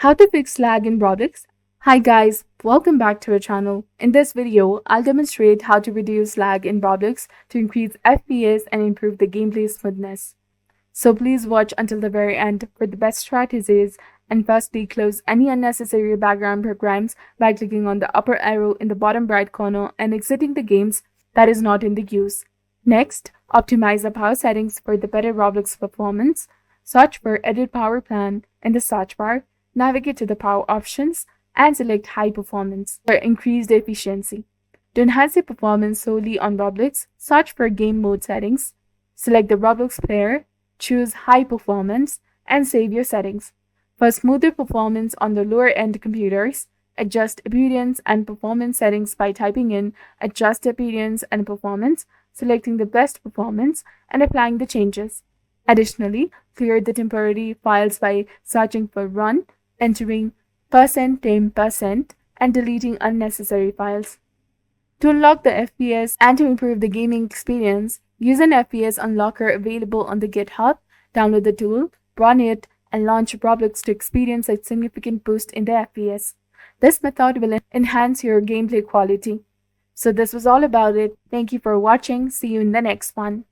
How to fix lag in Roblox? Hi guys, welcome back to our channel. In this video, I'll demonstrate how to reduce lag in Roblox to increase FPS and improve the gameplay smoothness. So please watch until the very end for the best strategies, and firstly close any unnecessary background programs by clicking on the upper arrow in the bottom right corner and exiting the games that is not in the use. Next, optimize the power settings for the better Roblox performance. Search for Edit Power Plan in the search bar, navigate to the power options, and select High Performance for increased efficiency. To enhance the performance solely on Roblox, search for Game Mode settings, select the Roblox player, choose High Performance, and save your settings. For smoother performance on the lower-end computers, adjust appearance and performance settings by typing in Adjust Appearance and Performance, selecting the best performance, and applying the changes. Additionally, clear the temporary files by searching for Run, entering %tame% and deleting unnecessary files. To unlock the FPS and to improve the gaming experience, use an FPS unlocker available on the GitHub, download the tool, run it, and launch Roblox to experience a significant boost in the FPS. This method will enhance your gameplay quality. So this was all about it. Thank you for watching. See you in the next one.